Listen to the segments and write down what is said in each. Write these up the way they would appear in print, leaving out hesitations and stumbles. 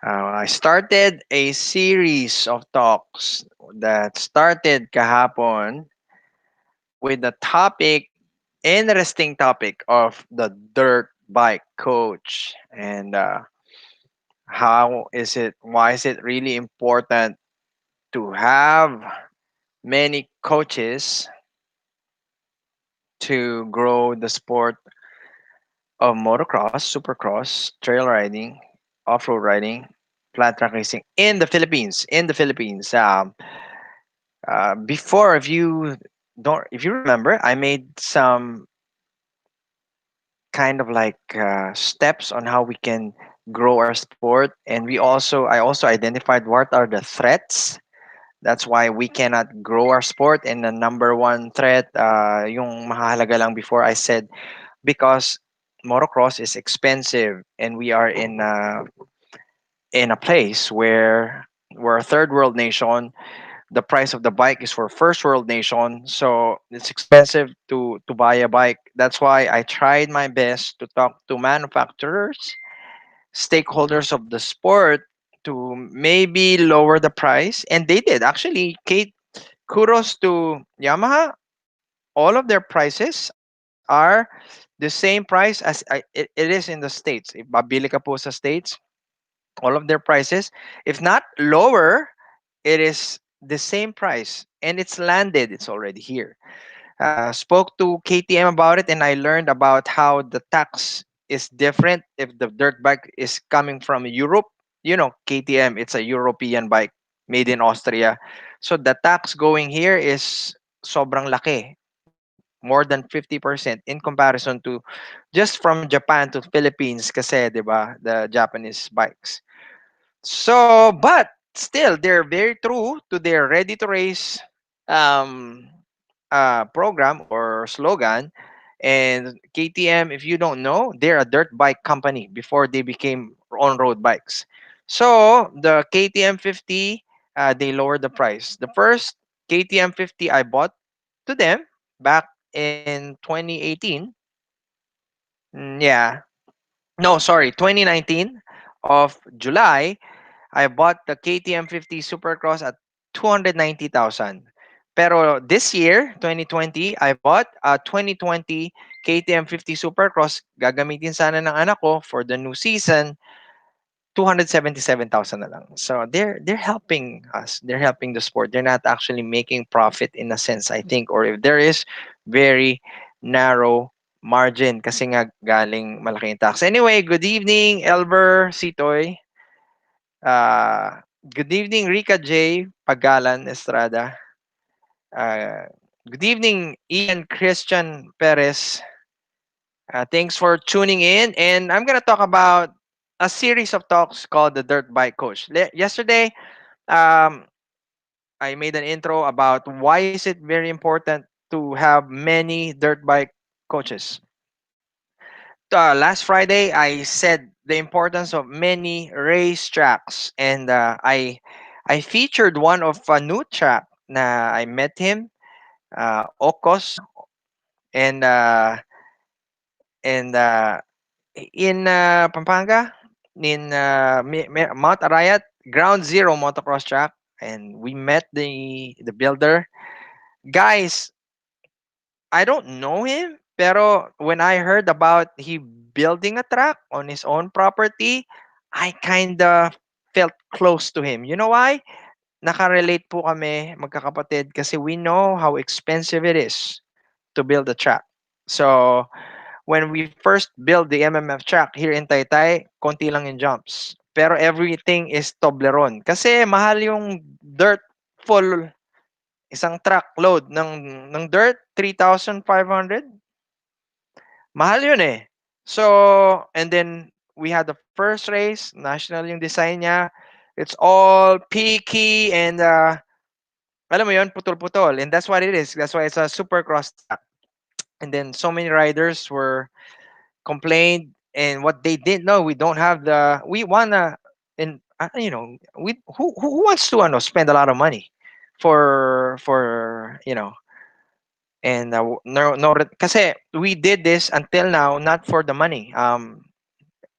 I started a series of talks that started kahapon with the interesting topic of the dirt bike coach and why is it really important to have many coaches to grow the sport of motocross, supercross, trail riding, off-road riding, flat track racing in the Philippines. Before, if you remember, I made some kind of like steps on how we can grow our sport, and I also identified what are the threats. That's why we cannot grow our sport. And the number one threat, yung mahalaga lang before I said, because motocross is expensive, and we are in a place where we're a third world nation. The price of the bike is for first world nation, so it's expensive to buy a bike. That's why I tried my best to talk to manufacturers, stakeholders of the sport, to maybe lower the price, and they did actually. Kate, kudos to Yamaha. All of their prices are the same price as it is in the states. If babili ka po sa states, all of their prices, if not lower, it is the same price, and it's landed. It's already here. Spoke to KTM about it, and I learned about how the tax is different if the dirt bike is coming from Europe. You know, KTM, it's a European bike made in Austria. So the tax going here is sobrang laki, more than 50% in comparison to just from Japan to Philippines kasi, 'di ba, the Japanese bikes. So, but still, they're very true to their ready to race um, program or slogan. And KTM, if you don't know, they're a dirt bike company before they became on road bikes. So, the KTM 50, they lowered the price. The first KTM 50 I bought to them back in 2018. Yeah. No, sorry, 2019 of July. I bought the KTM 50 Supercross at 290,000. Pero this year, 2020, I bought a 2020 KTM 50 Supercross. Gagamitin sana ng anak ko for the new season. 277,000 na lang. So they're helping us. They're helping the sport. They're not actually making profit in a sense, I think, or if there is, very narrow margin kasi nga galing malaking tax. Anyway, good evening, Elber Sitoy. Good evening, Rika J. Pagalan Estrada. Uh, Good evening, Ian Christian Perez. Thanks for tuning in. And I'm going to talk about a series of talks called the Dirt Bike Coach. Yesterday, um, I made an intro about why is it very important to have many dirt bike coaches. Last Friday, I said the importance of many race tracks, and I featured one of a new track na I met him, Okos, and and in Pampanga, in Mount Arayat, Ground Zero motocross track, and we met the builder. Guys, I don't know him, pero when I heard about he building a track on his own property, I kind of felt close to him. You know why? Nakarelate po kami magkakapatid kasi we know how expensive it is to build a track. So, when we first built the MMF track here in Taytay, konti lang yung jumps. Pero everything is Toblerone. Kasi mahal yung dirt full, isang truck load ng dirt, 3,500. Mahal yun eh. So, and then we had the first race, national yung design niya. It's all peaky and alam mo yun, putol-putol. And that's what it is. That's why it's a supercross track. And then so many riders were complained, and what they didn't know, we don't have we wanna, and we who wants to spend a lot of money for and no, kasi we did this until now not for the money.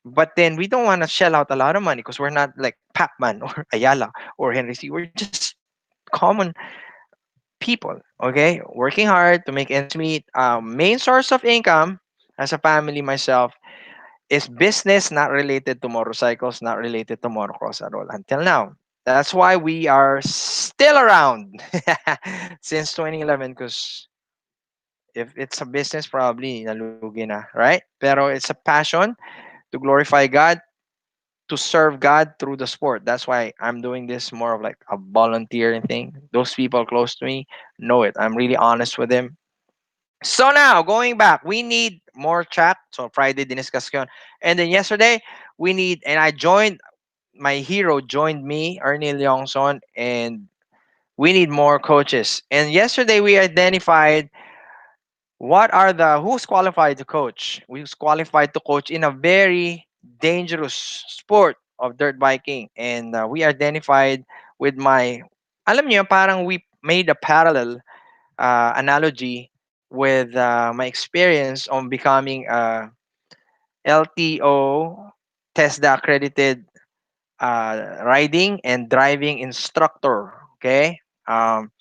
But then we don't want to shell out a lot of money because we're not like Pacman or Ayala or Henry C. We're just common people, okay? Working hard to make ends meet. Main source of income as a family myself is business not related to motorcycles, not related to motocross at all until now. That's why we are still around since 2011 because if it's a business, probably nalugi na, right? Pero it's a passion to glorify God, to serve God through the sport. That's why I'm doing this more of like a volunteering thing. Those people close to me know it. I'm really honest with them. So now, going back, we need more track. So Friday, diniscuss ko yun. And then yesterday, we need, and I joined, my hero joined me, Ernie Leongson, and we need more coaches. And yesterday, we identified what are the who's qualified to coach? Who's qualified to coach in a very dangerous sport of dirt biking, and we identified with my, alam niyo, parang we made a parallel analogy with my experience on becoming a LTO TESDA accredited riding and driving instructor. Okay, um,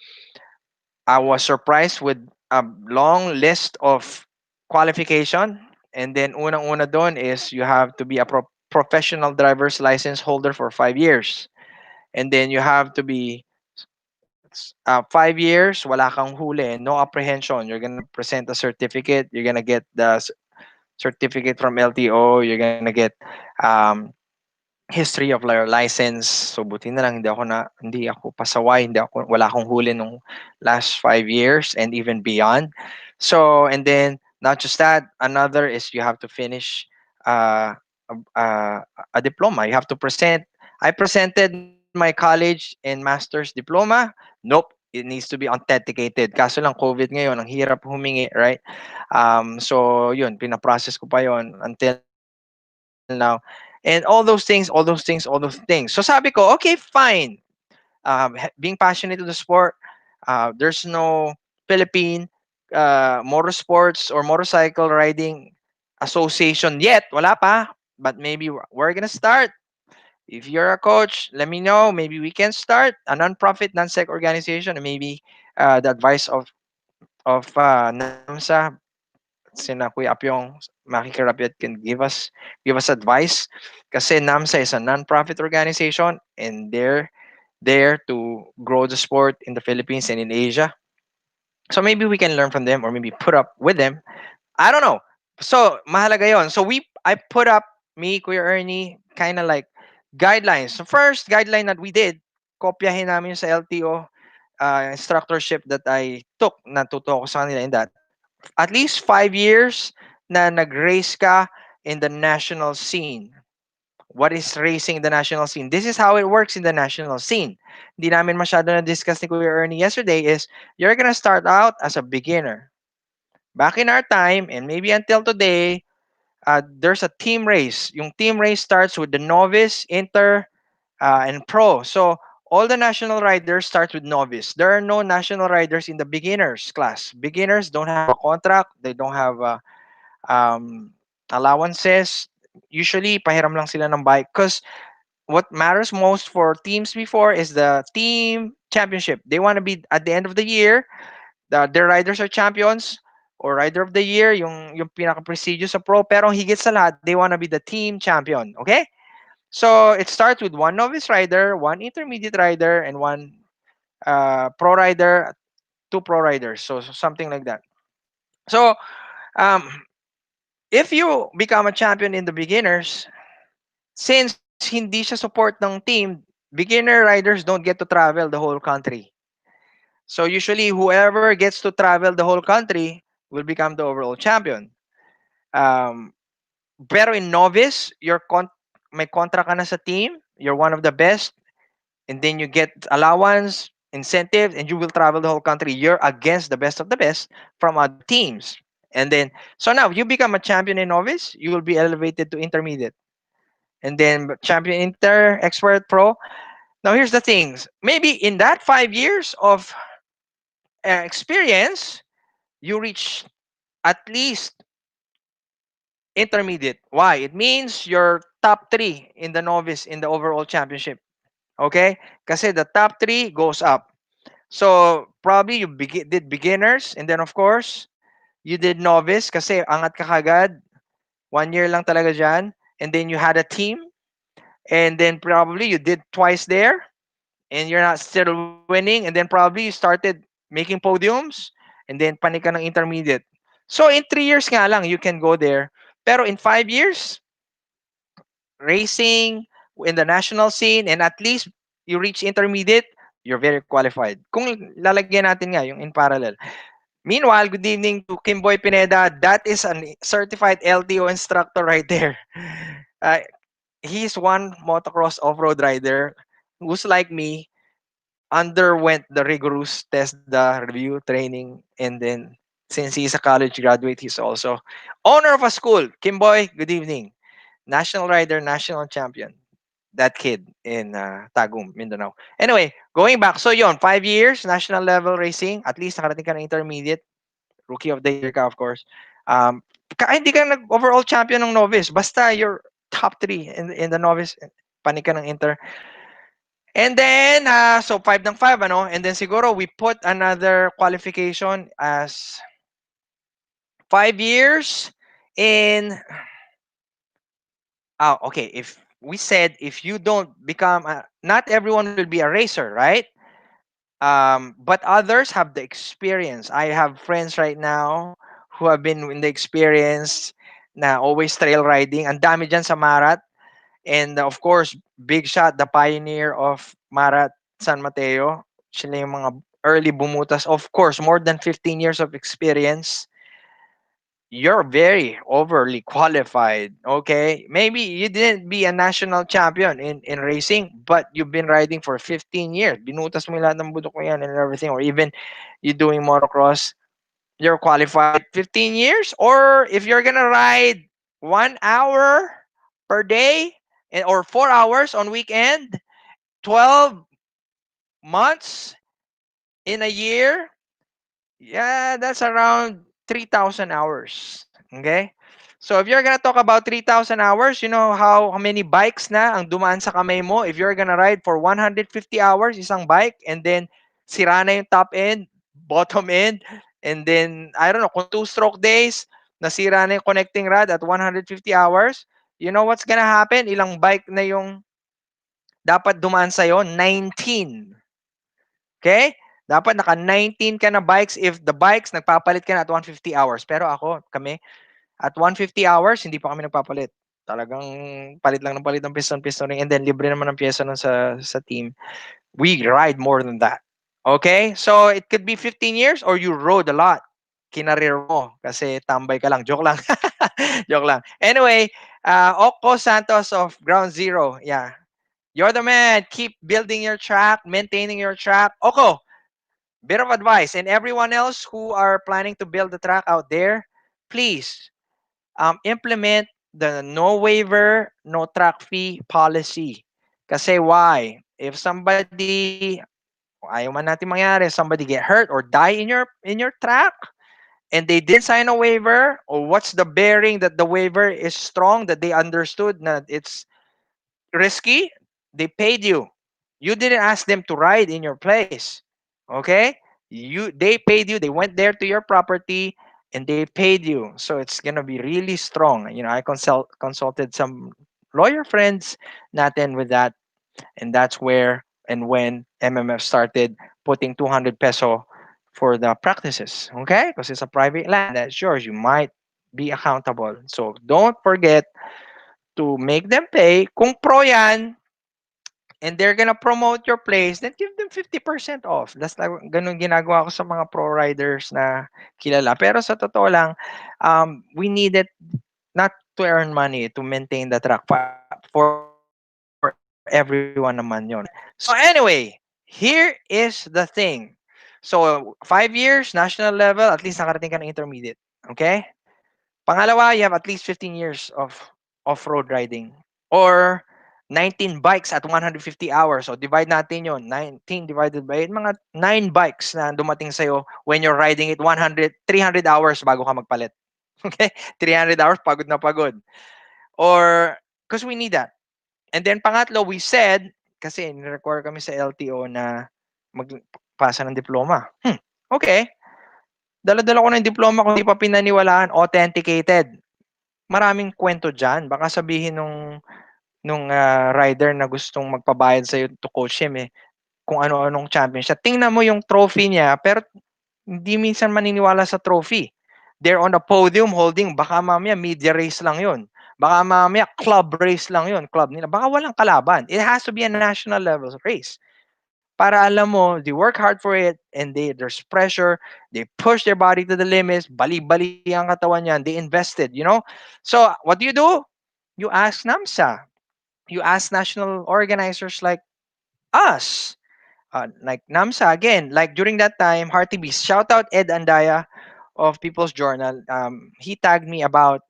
I was surprised with a long list of qualification. And then unang-una doon is you have to be a professional driver's license holder for 5 years. And then you have to be 5 years, wala kang huli, no apprehension. You're gonna present a certificate. You're gonna get the certificate from LTO. You're gonna get um, history of your license. So buti na lang hindi ako pasaway, wala akong huli nung last 5 years and even beyond. So and then not just that, another is you have to finish uh, a, a diploma. You have to present. I presented my college and master's diploma. Nope, it needs to be authenticated. Kaso lang COVID ngayon, ang hirap humingi, right? So yun, pinaprocess ko pa yun until now. And all those things, all those things, all those things. So sabi ko, okay, fine. Being passionate to the sport, there's no Philippine motorsports or motorcycle riding association yet. Wala pa. But maybe we're gonna start. If you're a coach, let me know. Maybe we can start a non-profit, non-sec organization, and maybe the advice of NAMSA, sina Kuya Apyong, Makikirapit can give us advice. Kasi NAMSA is a non-profit organization and they're there to grow the sport in the Philippines and in Asia. So maybe we can learn from them or maybe put up with them. I don't know. So mahalaga yon. So I put up, me, Kuya Ernie, kind of like guidelines. So first guideline that we did, kopyahin namin sa LTO instructorship that I took. Natuto ako sa kanila in that. At least 5 years na nag-race ka in the national scene. What is racing in the national scene? This is how it works in the national scene. Hindi namin masyado na-discuss ni Kuya Ernie yesterday is you're gonna start out as a beginner. Back in our time, and maybe until today, there's a team race. Yung team race starts with the novice, inter, and pro. So all the national riders start with novice. There are no national riders in the beginners class. Beginners don't have a contract. They don't have um, allowances. Usually, pahiram lang sila ng bike. Because what matters most for teams before is the team championship. They want to be at the end of the year, their riders are champions or rider of the year, yung pinaka prestigious sa pro, pero higit sa lahat, they want to be the team champion, okay? So it starts with one novice rider, one intermediate rider, and one pro rider, two pro riders. So something like that. So um, if you become a champion in the beginners, since hindi siya support ng team, beginner riders don't get to travel the whole country. So usually whoever gets to travel the whole country will become the overall champion. Um, pero in novice, may kontra ka na sa team, you're one of the best, and then you get allowance, incentive, and you will travel the whole country. You're against the best of the best from other teams. And then, so now you become a champion in novice, you will be elevated to intermediate. And then champion inter, expert pro. Now here's the things. Maybe in that 5 years of experience, you reach at least intermediate. Why? It means you're top 3 in the novice in the overall championship. Okay? Kasi the top 3 goes up. So, probably you did beginners and then of course, you did novice kasi angat ka kagad. 1 year lang talaga dyan. And then you had a team. And then probably you did twice there. And you're not still winning. And then probably you started making podiums. And then panik ka ng intermediate. So, in 3 years nga lang, you can go there. Pero in 5 years, racing in the national scene, and at least you reach intermediate, you're very qualified. Kung lalagyan natin nga yung in parallel. Meanwhile, good evening to Kimboy Pineda. That is a certified LTO instructor right there. Uh, he's one motocross off-road rider who's like me, underwent the rigorous test, the review training, and then since he's a college graduate, he's also owner of a school. Kimboy, good evening. National rider, national champion. That kid in Tagum, Mindanao. Anyway, going back. So yon, 5 years, national level racing. At least nakarating ka ng intermediate. Rookie of the year ka, of course. Hindi ka nag-overall champion ng novice. Basta you're top 3 in the novice. Panik ka ng inter. And then, so 5 ng 5, ano? And then siguro we put another qualification as 5 years in okay. If we said if you don't become, not everyone will be a racer, right? But others have the experience. I have friends right now who have been in the experience na always trail riding. Ang dami dyan sa Marat. And of course, Big Shot, the pioneer of Marat San Mateo. Sila yung mga early bumutas. Of course, more than 15 years of experience. You're very overly qualified. Okay, maybe you didn't be a national champion in racing, but you've been riding for 15 years. Binutas mo lahat ng budok mo yan and everything, or even you doing motocross, you're qualified 15 years. Or if you're gonna ride 1 hour per day, or 4 hours on weekend, 12 months in a year, yeah, that's around 3,000 hours. Okay? So if you're gonna talk about 3,000 hours, you know how many bikes na ang dumaan sa kamay mo? If you're gonna ride for 150 hours, isang bike, and then sira na yung top end, bottom end, and then, I don't know, kung two-stroke days, nasira na yung connecting rod at 150 hours, you know what's gonna happen? Ilang bike na yung dapat dumaan sa'yo? 19. Okay? Dapat naka-19 ka na bikes if the bikes nagpapalit ka na at 150 hours. Pero kami, at 150 hours, hindi pa kami nagpapalit. Talagang palit lang ng palit ng piston ring, and then libre naman ng pyesa nun sa team. We ride more than that. Okay? So, it could be 15 years or you rode a lot. Kinarir mo kasi tambay ka lang. Joke lang. Joke lang. Anyway, Oko Santos of Ground Zero. Yeah. You're the man. Keep building your track, maintaining your track. Oko, bit of advice, and everyone else who are planning to build the track out there, please implement the no waiver, no track fee policy. Kasi why? If somebody, ayaw man natin mangyari, somebody get hurt or die in your track, and they didn't sign a waiver, or what's the bearing that the waiver is strong, that they understood that it's risky, they paid you. You didn't ask them to ride in your place. Okay? They paid you, they went there to your property and they paid you. So it's gonna be really strong. I consulted some lawyer friends natin with that, and that's where and when MMF started putting 200 peso for the practices. Okay? Because it's a private land that's yours. You might be accountable. So don't forget to make them pay. Kung pro yan, and they're gonna promote your place, then give them 50% off. That's like, ganun ginagawa ko sa mga pro riders na kilala. Pero sa totoo lang, we need it not to earn money, to maintain the track for everyone naman yon. So anyway, here is the thing. So 5 years, national level, at least nakarating ka ng intermediate. Okay? Pangalawa, you have at least 15 years of off-road riding. Or 19 bikes at 150 hours. So divide natin yon. 19 divided by 8. Mga 9 bikes na dumating sa'yo when you're riding it 300 hours bago ka magpalit. Okay? 300 hours, pagod na pagod. Or, because we need that. And then pangatlo, we said, kasi ni-require kami sa LTO na magpasa ng diploma. Okay. Dala-dala ko ng diploma kung di pa pinaniwalaan, authenticated. Maraming kwento dyan. Baka sabihin nung rider na gustong magpabayad sa'yo to coach him kung ano-anong championship. Tingnan mo yung trophy niya, pero hindi minsan maniniwala sa trophy. They're on the podium holding, baka mamaya media race lang yun. Baka mamaya club race lang yun, club nila. Baka walang kalaban. It has to be a national level race. Para alam mo, they work hard for it and there's pressure. They push their body to the limits. Bali-bali ang katawan niyan. They invested. So, what do? You ask NAMSA. You ask national organizers like us. Like NAMSA, again, like during that time, Hearty Beast, shout out Ed Andaya of People's Journal. He tagged me about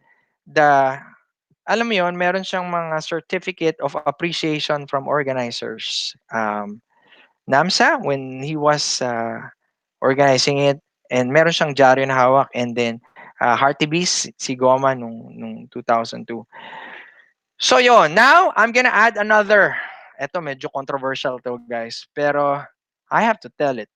alam mo yon, meron siyang mga certificate of appreciation from organizers. NAMSA, when he was organizing it, and meron siyang dyaryo na hawak, and then Hearty Beast, si Goma nung 2002. So yon, now I'm gonna add another. Ito medyo controversial to guys, pero I have to tell it.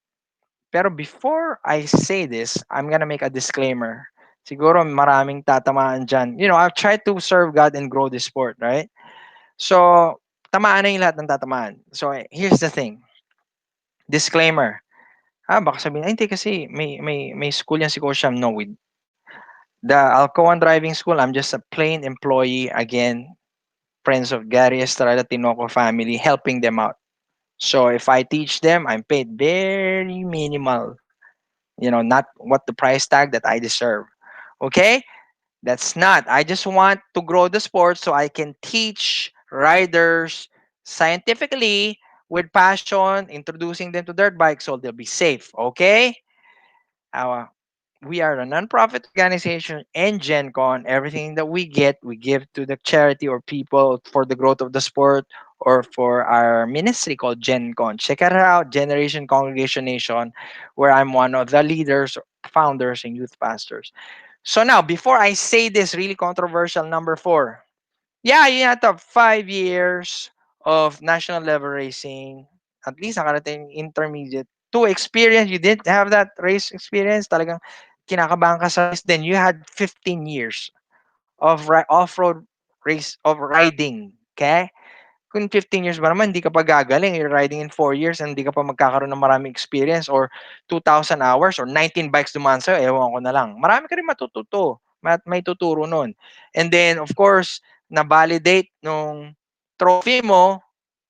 Pero before I say this, I'm gonna make a disclaimer. Siguro maraming tatamaan dyan. I've tried to serve God and grow this sport, right? So, tamaan na yung lahat ng tatamaan. So, here's the thing. Disclaimer. Baka sabihin, ay, hindi kasi may school yan si Coach Sham. No, with the Alcoan Driving School, I'm just a plain employee. Again, friends of Gary Estrada Tinoco family, helping them out. So, if I teach them, I'm paid very minimal. Not what the price tag that I deserve. Okay? That's not. I just want to grow the sport so I can teach riders scientifically with passion, introducing them to dirt bikes so they'll be safe. Okay? Uh, we are a non-profit organization and GenCon. Everything that we get, we give to the charity or people for the growth of the sport or for our ministry called GenCon. Check it out, Generation Congregation Nation, where I'm one of the leaders, founders, and youth pastors. So now, before I say this really controversial number 4, yeah, you have to have 5 years of national level racing, at least nakarating intermediate. To experience, you didn't have that race experience, talagang kinakabahan ka sa race, then you had 15 years of off-road race of riding. Okay? Kung 15 years ba naman, hindi ka pa gagaling. You're riding in 4 years and hindi ka pa magkakaroon ng maraming experience or 2,000 hours or 19 bikes dumaan sa'yo, ewan ko na lang. Marami ka rin matututo. May tuturo nun. And then, of course, na-validate nung trophy mo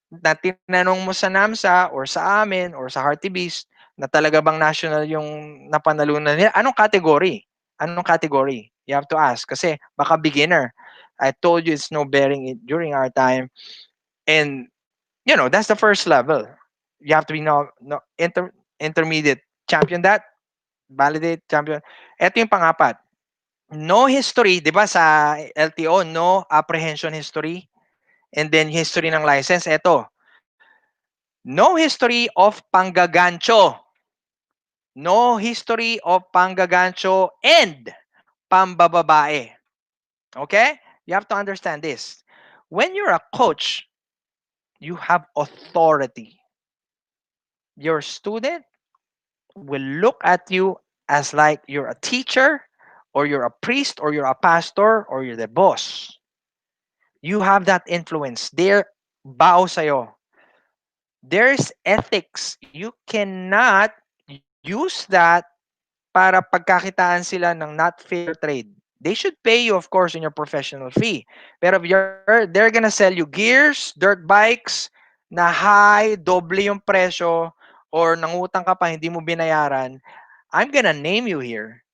na tinanong mo sa NAMSA or sa amin or sa Hearty Beast na talaga bang national yung napanalunan nila. Anong category? Anong category? You have to ask. Kasi baka beginner. I told you it's no bearing during our time. And that's the first level. You have to be no intermediate champion, that validate champion. Ito yung pangapat. No history, 'di ba sa LTO, no apprehension history and then history ng license. Ito. No history of panggagancho. No history of panggagancho and pambababae. Okay? You have to understand this. When you're a coach, you have authority. Your student will look at you as like you're a teacher or you're a priest or you're a pastor or you're the boss. You have that influence. They're bao sa'yo. There's ethics. You cannot use that para pagkakitaan sila ng not fair trade. They should pay you, of course, in your professional fee. Pero if they're gonna sell you gears, dirt bikes, na high, doble yung presyo, or nangutang ka pa, hindi mo binayaran, I'm gonna name you here.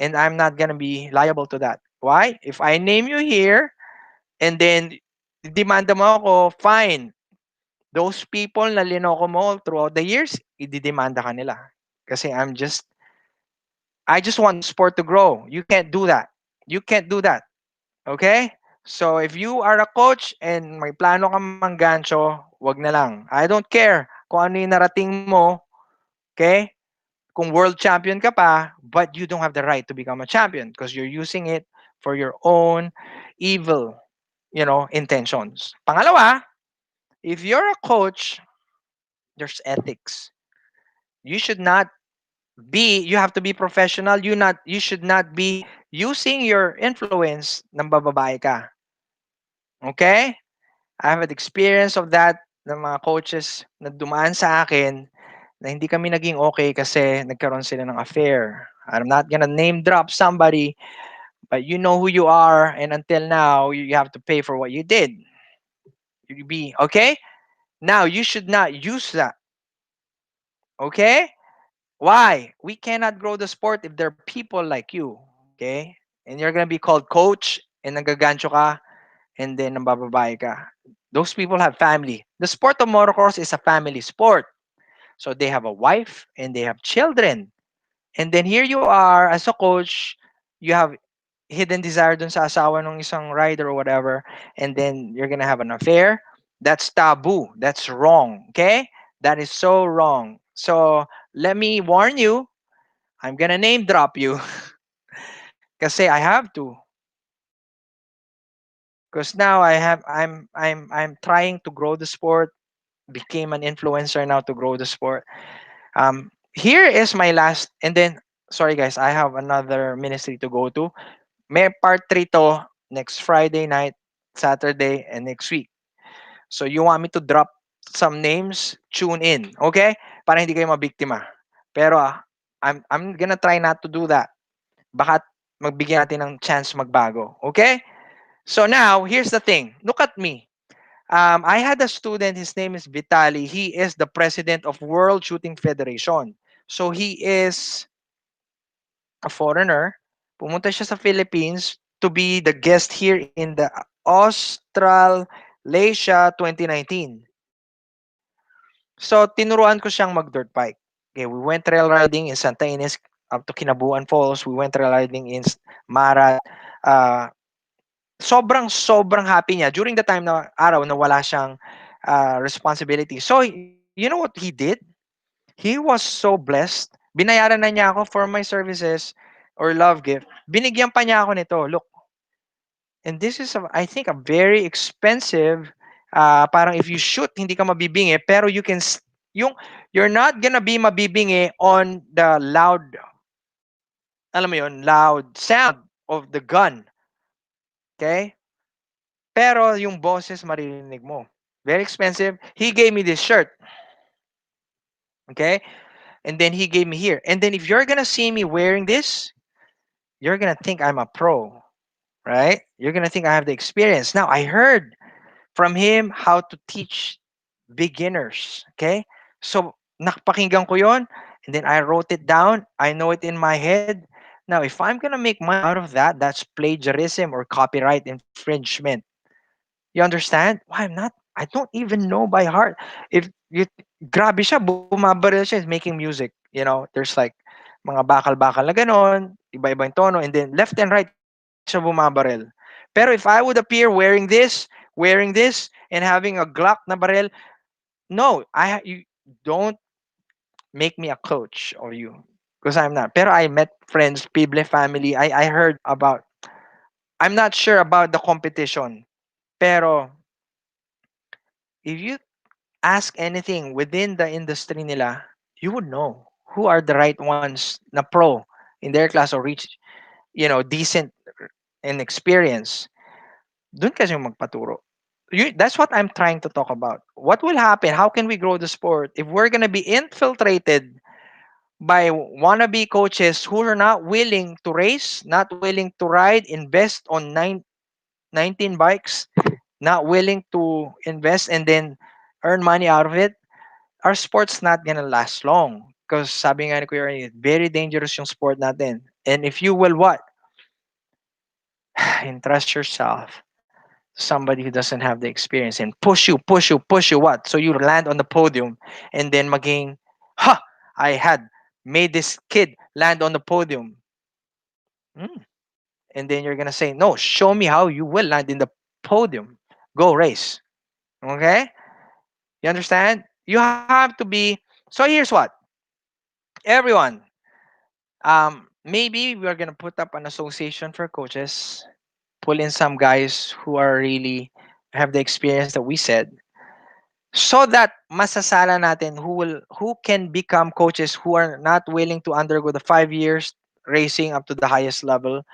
And I'm not gonna be liable to that. Why? If I name you here, and then demanda mo ako, fine. Those people na linoko mo throughout the years, ididemanda ka nila. Kasi I just want the sport to grow. You can't do that. You can't do that. Okay? So if you are a coach and may plano kang manggancho, wag na lang. I don't care kung ano yung narating mo. Okay? kung world champion ka pa, but you don't have the right to become a champion because you're using it for your own evil, intentions. Pangalawa, if you're a coach, there's ethics. You should not you have to be professional. You should not be using your influence ng bababae ka. Okay? I have an experience of that ng mga coaches na dumaan sa akin na hindi kami naging okay kasi nagkaroon sila ng affair. I'm not gonna name drop somebody, but you know who you are, and until now, you have to pay for what you did. You be okay? Now, you should not use that. Okay? Why? We cannot grow the sport if there are people like you. Okay? And you're gonna be called coach, and nagagancho ka, and then nambababae ka. Those people have family. The sport of motocross is a family sport. So they have a wife and they have children. And then here you are as a coach, you have hidden desire dun sa asawa ng isang rider or whatever, and then you're gonna have an affair. That's taboo. That's wrong. Okay? That is so wrong. So let me warn you, I'm gonna name drop you kasi I have to. Because now I'm trying to grow the sport, became an influencer now to grow the sport. Here is my last, and then sorry guys, I have another ministry to go to. May part 3 to next Friday night, Saturday, and next week. So you want me to drop some names? Tune in, okay? Para hindi kayo mabiktima. Pero I'm gonna try not to do that. Baka magbigyan natin ng chance magbago, okay? So now, here's the thing. Look at me. I had a student, his name is Vitali. He is the president of World Shooting Federation. So he is a foreigner. Pumunta siya sa Philippines to be the guest here in the Australasia 2019. So tinuruan ko siyang mag-dirt bike. Okay, we went trail riding in Santa Ynez up to Kinabuan Falls. We went trail riding in Marat. Uh, sobrang happy niya during the time na araw na wala siyang responsibility. So, you know what he did? He was so blessed. Binayaran na niya ako for my services or love gift. Binigyan pa niya ako nito. Look, and this is, I think, a very expensive, parang if you shoot, hindi ka mabibingi, pero yung, you're not gonna be mabibingi on the loud, alam mo yun, loud sound of the gun. Okay? Pero yung boses maririnig mo. Very expensive. He gave me this shirt. Okay? And then he gave me here. And then if you're gonna see me wearing this, you're gonna think I'm a pro. Right? You're gonna think I have the experience. Now, I heard from him how to teach beginners. Okay? So, nakapakinggan ko yon, and then I wrote it down. I know it in my head. Now, if I'm gonna make money out of that, that's plagiarism or copyright infringement. You understand? Why I'm not? I don't even know by heart. If you grabe siya, bumabaril siya, is making music. There's like mga bakal-bakal na ganon, iba-ibang tono, and then left and right siya bumabaril. Pero if I would appear wearing this, and having a Glock na baril, no, you don't make me a coach of you because I'm not. Pero I met friends, people, family. I heard about. I'm not sure about the competition, pero if you ask anything within the industry nila, you would know who are the right ones na pro in their class or reach, decent and experience. Doon kasi yung magpaturo. That's what I'm trying to talk about. What will happen? How can we grow the sport if we're gonna be infiltrated by wannabe coaches who are not willing to race, not willing to ride, invest on 19 bikes, not willing to invest and then earn money out of it? Our sport's not gonna last long. Because sabi nga ni Kuya Ernie, very dangerous yung sport natin. And if you will what? Entrust yourself to somebody who doesn't have the experience and push you what? So you land on the podium and then maging, I had made this kid land on the podium. Hmm. And then you're gonna say, no, show me how you will land in the podium. Go race. Okay? You understand? You have to be. So here's what, everyone. Maybe we're gonna put up an association for coaches, pull in some guys who are really have the experience that we said, so that masasala natin who can become coaches who are not willing to undergo the 5 years racing up to the highest level,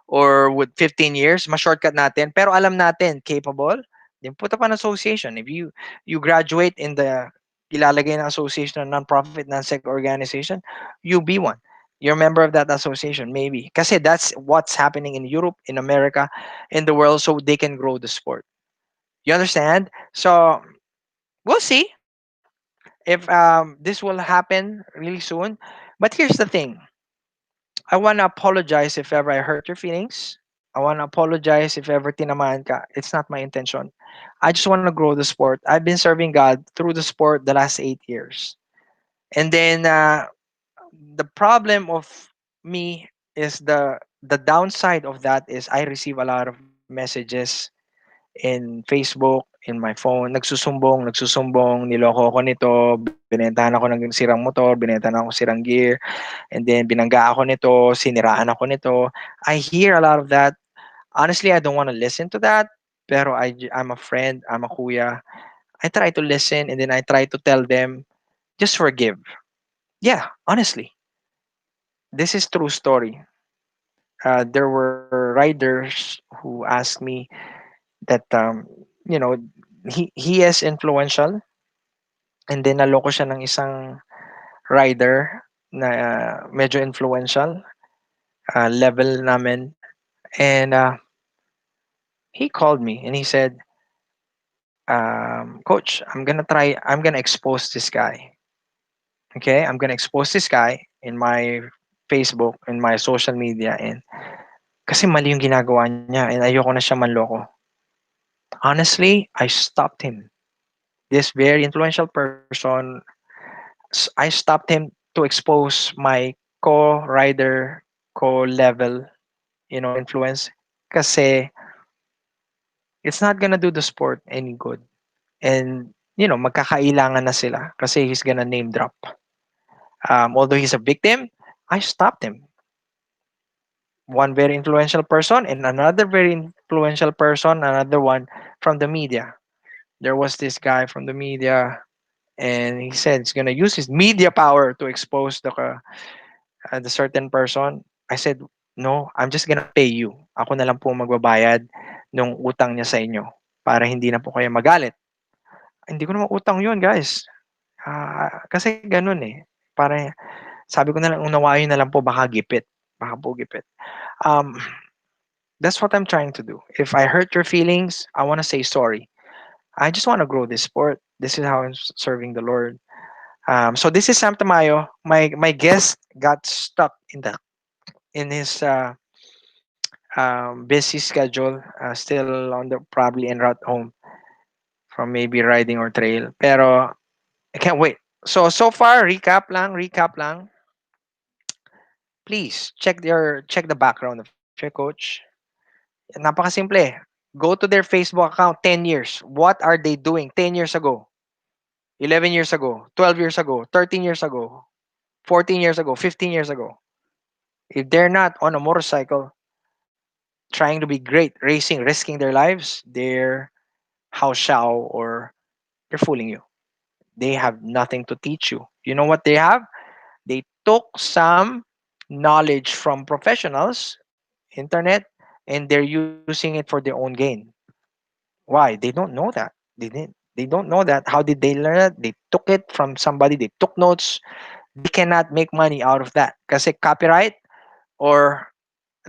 or with 15 years, ma-shortcut natin, pero alam natin capable. Then put up an association. If you graduate in the ilalagay na association ng non-profit non-sec organization, you be one. You're a member of that association, maybe. Kasi that's what's happening in Europe, in America, in the world, so they can grow the sport. You understand? So we'll see if this will happen really soon. But here's the thing. I want to apologize if ever I hurt your feelings. I want to apologize if ever tinamaan ka. It's not my intention. I just want to grow the sport. I've been serving God through the sport the last 8 years. And then the problem of me is the downside of that is I receive a lot of messages in Facebook, in my phone, nagsusumbong, niloko ko nito, binentahan ako ng sirang motor, binentahan ako ng sirang gear, and then binangga ako nito, siniraan ako nito. I hear a lot of that. Honestly, I don't want to listen to that, pero I'm a friend, I'm a kuya. I try to listen and then I try to tell them, just forgive. Yeah, honestly, this is true story. There were riders who asked me that you know he is influential, and then naloko siya ng isang rider na medyo influential, level namin, and he called me and he said, coach, I'm gonna expose this guy. Okay, I'm gonna expose this guy in my Facebook, in my social media, and kasi mali yung ginagawa niya and ayoko na siya manloko. Honestly, I stopped him. This very influential person, I stopped him to expose my co-rider, co-level, influence. Kasi it's not gonna do the sport any good. And, magkakailangan na sila kasi he's gonna name drop. Although he's a victim, I stopped him. One very influential person and another very influential person, another one from the media. There was this guy from the media, and he said he's gonna use his media power to expose the certain person. I said, no, I'm just gonna pay you. Ako na lang po magbabayad ng utang niya sa inyo para hindi na po kayo magalit. Hindi ko naman utang yun, guys. Kasi ganun eh. Para sabi ko na lang, unawain na lang po, baka gipit. Baka po gipit. Um, that's what I'm trying to do. If I hurt your feelings, I want to say sorry. I just want to grow this sport. This is how I'm serving the Lord. So this is Sam Tamayo. My guest got stuck in his busy schedule, still on the probably en route home from maybe riding or trail. Pero I can't wait. So far, recap lang. Please check the background of your coach. Napakasimple. Go to their Facebook account 10 years. What are they doing 10 years ago? 11 years ago, 12 years ago, 13 years ago, 14 years ago, 15 years ago. If they're not on a motorcycle trying to be great, racing, risking their lives, they're house shao or they're fooling you. They have nothing to teach you. You know what they have? They took some knowledge from professionals, internet, and they're using it for their own gain. Why? They don't know that. They don't know that. How did they learn it? They took it from somebody. They took notes. They cannot make money out of that. Kasi copyright or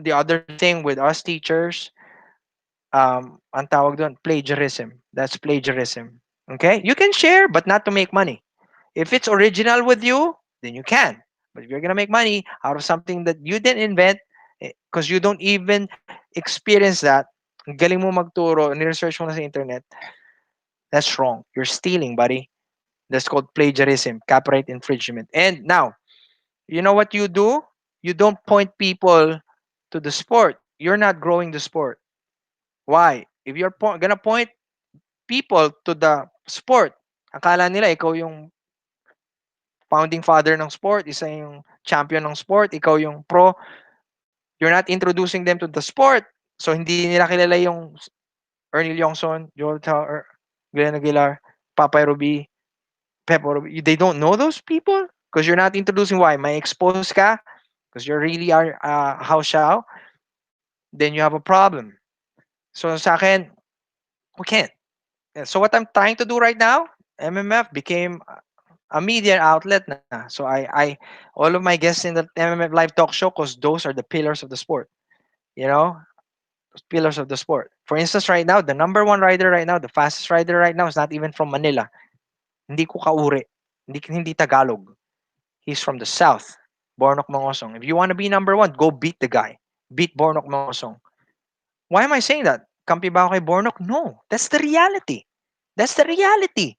the other thing with us teachers, ang tawag doon, plagiarism. That's plagiarism. Okay? You can share, but not to make money. If it's original with you, then you can. But if you're gonna make money out of something that you didn't invent, because you don't even experience that, ang galing mo magturo, ni-research mo na sa internet, that's wrong. You're stealing, buddy. That's called plagiarism, copyright infringement. And now, you know what you do? You don't point people to the sport. You're not growing the sport. Why? If you're gonna point people to the sport, akala nila ikaw yung founding father ng sport, isa yung champion ng sport, ikaw yung pro, you're not introducing them to the sport. So hindi nila kilala yung Ernie Leongson, Joel Tower, Glenn Aguilar, Papay Ruby, Pepo Ruby. They don't know those people because you're not introducing. Why? May expose ka because you really are house show, then you have a problem. So sa akin, we can't. So what I'm trying to do right now, MMF became a media outlet na. So all of my guests in the MMF live talk show, because those are the pillars of the sport. You know, pillars of the sport. For instance, right now, the number one rider right now, the fastest rider right now is not even from Manila. Hindi ko kauri. Hindi Tagalog. He's from the south. Bornok Mangosong. If you want to be number one, go beat the guy. Beat Bornok Mangosong. Why am I saying that? Kampi ba ako kay Bornok? No. That's the reality. That's the reality.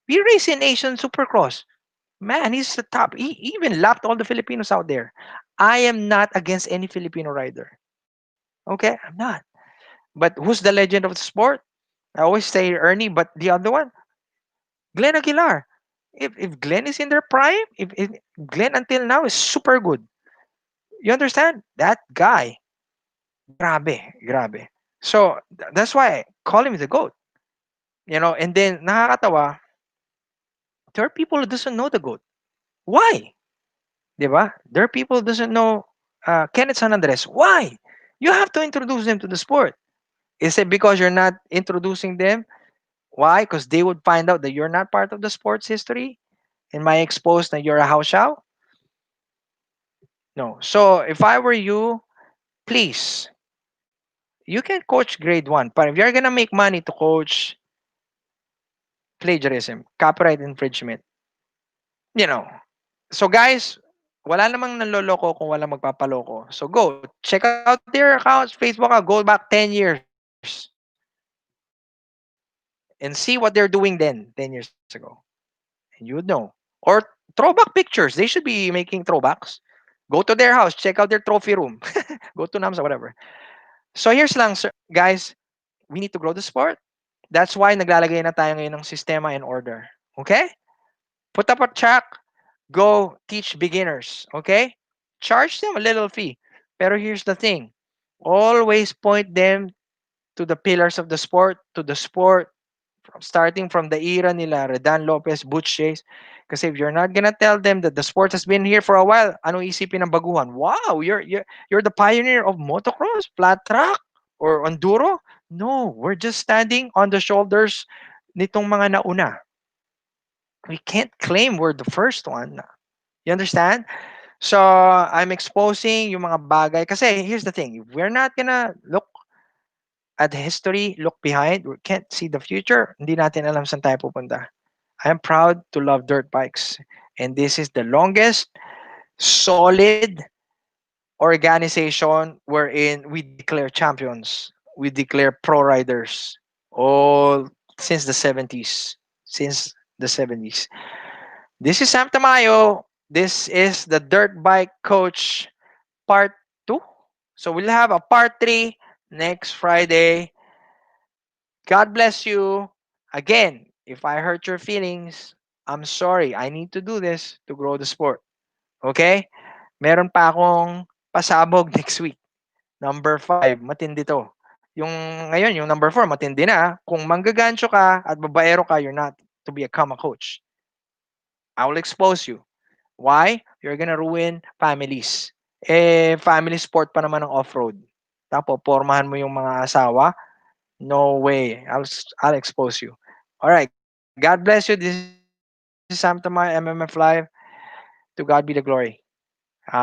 We race in Asian Supercross. Man, he's the top. He even lapped all the Filipinos out there. I am not against any Filipino rider. Okay? I'm not. But who's the legend of the sport? I always say Ernie, but the other one, Glenn Aguilar. If Glenn is in their prime, if Glenn until now is super good. You understand? That guy, grabe. So that's why I call him the GOAT. And then nakakatawa, there are people who doesn't know the GOAT. Why? Diba? There are people who doesn't know Kenneth San Andres. Why? You have to introduce them to the sport. Is it because you're not introducing them? Why? Because they would find out that you're not part of the sports history and might expose that you're a house show? No. So if I were you, please, you can coach grade one. But if you're gonna make money to coach plagiarism, copyright infringement, you know. So guys, wala namang nanloloko kung walang magpapaloko. So go, check out their accounts, Facebook account, go back 10 years and see what they're doing then, 10 years ago. And you would know. Or throwback pictures. They should be making throwbacks. Go to their house, check out their trophy room. Go to NAMSA, whatever. So here's lang, sir, guys, we need to grow the sport. That's why naglalagay na tayo ngayon ng sistema and order. Okay? Put up a track, go teach beginners. Okay? Charge them a little fee. Pero here's the thing. Always point them to the pillars of the sport, to the sport, starting from the era nila Redan Lopez, Butch Chase. Kasi if you're not gonna tell them that the sport has been here for a while, ano isipin ng baguhan? Wow, you're the pioneer of motocross, flat track, or enduro? No, we're just standing on the shoulders nitong mga nauna. We can't claim we're the first one. You understand? So, I'm exposing yung mga bagay. Kasi here's the thing. If we're not gonna look at history, look behind, we can't see the future, hindi natin alam saan tayo pupunta. I'm proud to love dirt bikes. And this is the longest, solid organization wherein we declare champions. We declare pro riders. All since the 70s. Since the 70s. This is Sam Tamayo. This is the Dirt Bike Coach Part 2. So we'll have a Part 3 next Friday. God bless you. Again, if I hurt your feelings, I'm sorry. I need to do this to grow the sport. Okay? Meron pa akong pasabog next week. Number 5, matindi to. Yung ngayon, yung number 4, matindi na. Kung manggagancho ka at babaero ka, you're not to become a coach. I will expose you. Why? You're gonna ruin families. Family sport pa naman ng off-road. Tapos, pormahan mo yung mga asawa. No way. I'll expose you. All right. God bless you. This is Sam Tamay, MMF Live. To God be the glory.